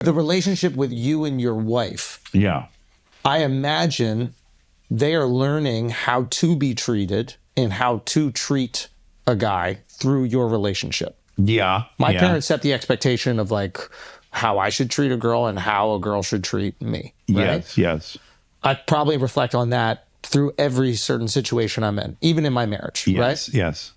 The relationship with you and your wife. Yeah. I imagine they are learning how to be treated and how to treat a guy through your relationship. Yeah. My parents set the expectation of like how I should treat a girl and how a girl should treat me. Right? Yes. I probably reflect on that through every certain situation I'm in, even in my marriage, right? Yes.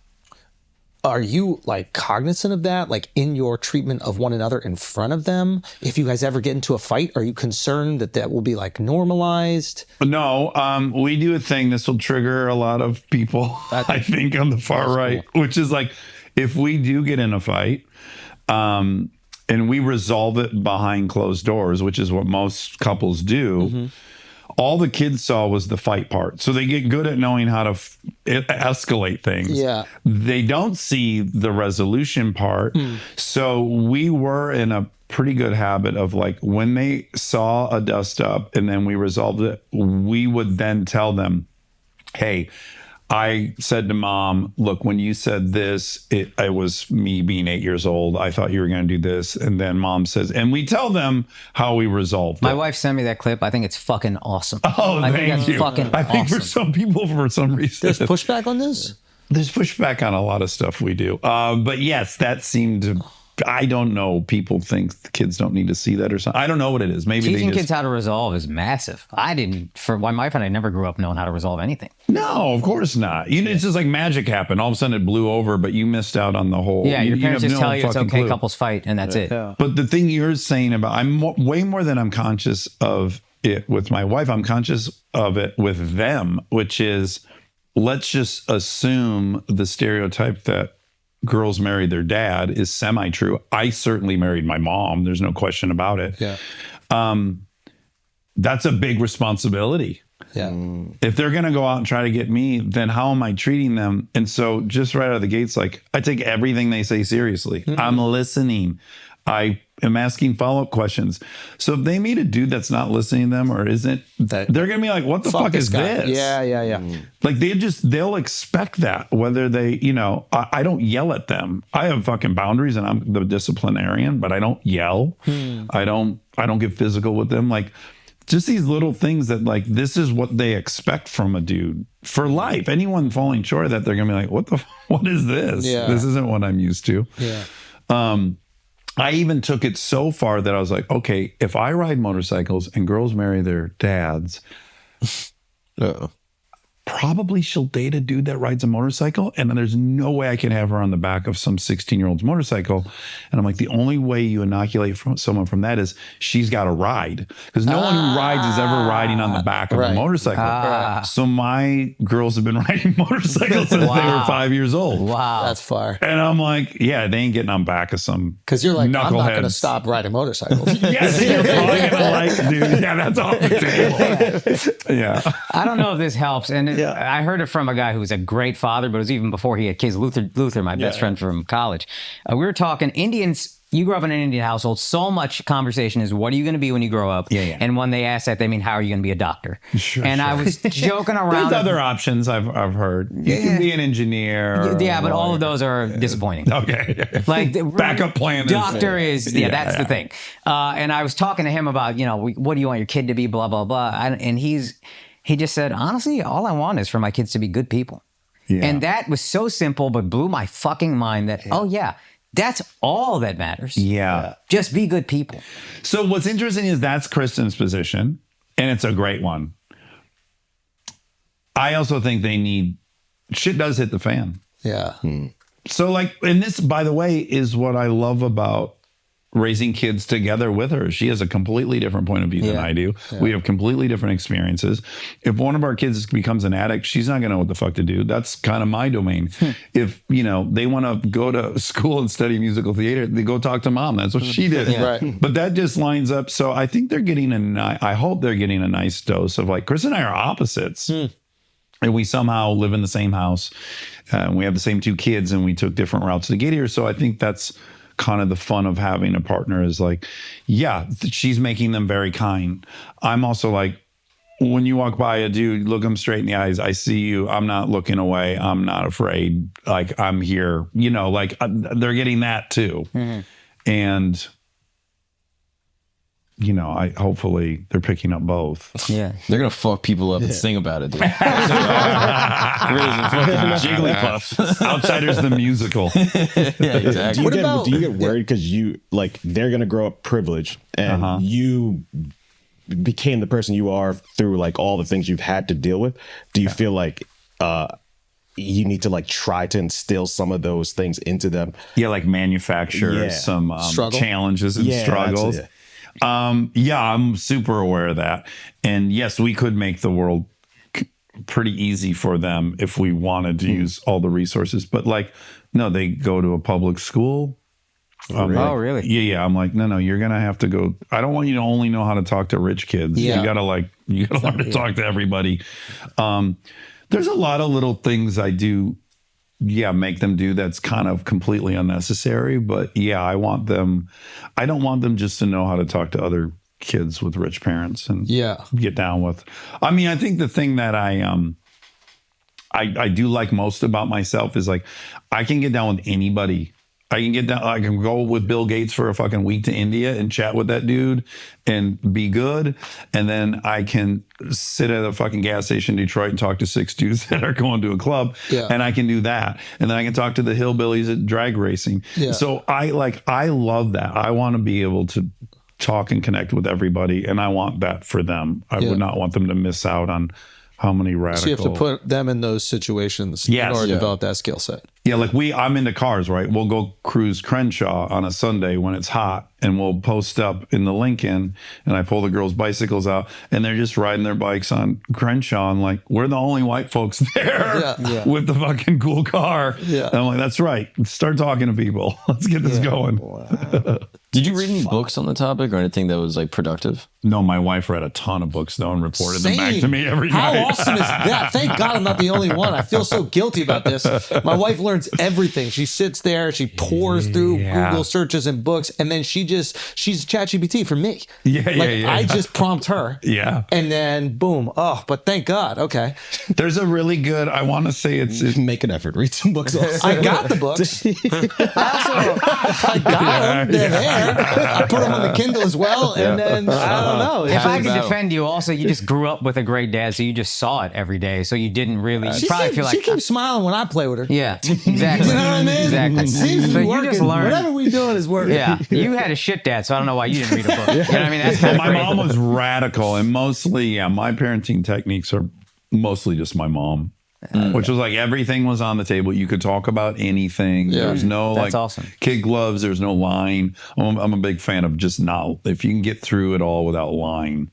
Are you like cognizant of that, like in your treatment of one another in front of them? If you guys ever get into a fight, are you concerned that that will be like normalized? No, we do a thing. This will trigger a lot of people, I think, on the far right, which is like, if we do get in a fight, and we resolve it behind closed doors, which is what most couples do, all the kids saw was the fight part. So they get good at knowing how to escalate things. Yeah. They don't see the resolution part. So we were in a pretty good habit of like, when they saw a dust up and then we resolved it, we would then tell them, hey, I said to mom, look, when you said this, it was me being 8 years old. I thought you were going to do this. And then mom says, and we tell them how we resolved it. My wife sent me that clip. I think it's fucking awesome. Oh, I think that's thank you. fucking I think awesome. for some people, for some reason. There's pushback on this? There's pushback on a lot of stuff we do. But yes, that seemed to... I don't know. People think the kids don't need to see that or something. I don't know what it is. Maybe Teaching they just... kids how to resolve is massive. I didn't, for my wife and I never grew up knowing how to resolve anything. No, of course not. You know, it's just like magic happened. All of a sudden it blew over, but you missed out on the whole. Yeah, your parents have just no tell you it's fucking okay, clue. couples fight, and that's it. Yeah. But the thing you're saying about, way more than I'm conscious of it with my wife, I'm conscious of it with them, which is, let's just assume the stereotype that girls marry their dad is semi-true. I certainly married my mom. There's no question about it. Yeah. That's a big responsibility. Yeah. If they're going to go out and try to get me, then how am I treating them? And so just right out of the gates, like, I take everything they say seriously. I'm listening. I am asking follow-up questions. So if they meet a dude that's not listening to them or isn't, they're going to be like, what the fuck is this? Yeah. Like they'll expect that, whether they, I don't yell at them. I have fucking boundaries and I'm the disciplinarian, but I don't yell. I don't get physical with them. Like, just these little things that, like, this is what they expect from a dude for life. Anyone falling short of that, they're going to be like, what is this? Yeah. This isn't what I'm used to. Yeah. I even took it so far that I was like, okay, if I ride motorcycles and girls marry their dads, probably she'll date a dude that rides a motorcycle. And then there's no way I can have her on the back of some 16-year-old's motorcycle. And I'm like, the only way you inoculate someone from that is she's got to ride. Because no one who rides is ever riding on the back of a motorcycle. So my girls have been riding motorcycles since they were 5 years old. Wow. That's far. And I'm like, yeah, they ain't getting on back of some Because you're like, I'm not going to knuckleheads. stop riding motorcycles. Yes, you're probably gonna like, dude. Yeah, that's off the table. Yeah. I don't know if this helps. And I heard it from a guy who was a great father, but it was even before he had kids. Luther, my best friend from college. We were talking Indians. You grew up in an Indian household. So much conversation is, what are you going to be when you grow up? Yeah. And when they ask that, they mean, how are you going to be a doctor? Sure. I was joking around. There's other options I've heard. You can be an engineer. Yeah, but all of those are disappointing. Okay. Like the backup plan. Doctor is that's the thing. And I was talking to him about, what do you want your kid to be? Blah blah blah. And he just said, honestly, all I want is for my kids to be good people. Yeah. And that was so simple, but blew my fucking mind that, that's all that matters. Yeah. Just be good people. So what's interesting is that's Kristen's position, and it's a great one. I also think shit does hit the fan. Yeah. So like, and this, by the way, is what I love about raising kids together with her. She has a completely different point of view than I do. Yeah. We have completely different experiences. If one of our kids becomes an addict, she's not going to know what the fuck to do. That's kind of my domain. If, they want to go to school and study musical theater, they go talk to mom. That's what she did. Right. But that just lines up. So I think they're getting I hope they're getting a nice dose of, like, Chris and I are opposites. And we somehow live in the same house. We have the same two kids, and we took different routes to get here. So I think that's kind of the fun of having a partner, is like, she's making them very kind. I'm also like, when you walk by a dude, look him straight in the eyes. I see you. I'm not looking away. I'm not afraid. Like, I'm here. Like, they're getting that too. And hopefully they're picking up both. Yeah. They're gonna fuck people up and sing about it, dude. Jigglypuff. Outsiders the musical. Yeah, exactly. Do you get worried because they're gonna grow up privileged and you became the person you are through like all the things you've had to deal with? Do you feel like you need to like try to instill some of those things into them? Yeah, like manufacture some challenges and struggles. I'm super aware of that. And yes, we could make the world pretty easy for them if we wanted to use all the resources. But like, no, they go to a public school. Really? Yeah. I'm like, no, you're gonna have to go. I don't want you to only know how to talk to rich kids. Yeah. You gotta learn to talk to everybody. There's a lot of little things I do, make them do that's kind of completely unnecessary. But I don't want them just to know how to talk to other kids with rich parents and get down with. I mean, I think the thing that I do like most about myself is like, I can get down with anybody. I can go with Bill Gates for a fucking week to India and chat with that dude and be good. And then I can sit at a fucking gas station in Detroit and talk to 6 dudes that are going to a club. Yeah. And I can do that. And then I can talk to the hillbillies at drag racing. Yeah. So I love that. I want to be able to talk and connect with everybody. And I want that for them. I would not want them to miss out on how many radical. So you have to put them in those situations in order to develop that skill set. Yeah, like I'm into cars, right? We'll go cruise Crenshaw on a Sunday when it's hot, and we'll post up in the Lincoln, and I pull the girls' bicycles out, and they're just riding their bikes on Crenshaw, and like, we're the only white folks there with the fucking cool car. Yeah. And I'm like, that's right. Start talking to people. Let's get this going. Wow. Did you read any books on the topic or anything that was like productive? No, my wife read a ton of books though and reported them back to me every night. How awesome is that? Thank God I'm not the only one. I feel so guilty about this. My wife learns everything. She sits there, she pours through Google searches and books, and then she's ChatGPT for me. I just prompt her. Yeah. And then boom. Oh, but thank God. Okay. There's a really good, I want to say it's make an effort. Read some books also. I got the books. I got them. They're there. I put them on the Kindle as well, and then I don't know. If I could defend you, also, you just grew up with a great dad, so you just saw it every day, so you didn't really. She keeps smiling when I play with her. Yeah, exactly. You know what I mean? Exactly. It seems to be working. You just learn. Whatever we doing is working. Yeah, you had a shit dad, so I don't know why you didn't read a book. You know what I mean? That's kind of my mom was radical, and mostly, my parenting techniques are mostly just my mom. Which was like everything was on the table. You could talk about anything. Yeah. There's no kid gloves. There's no lying. I'm a big fan of just not. If you can get through it all without lying,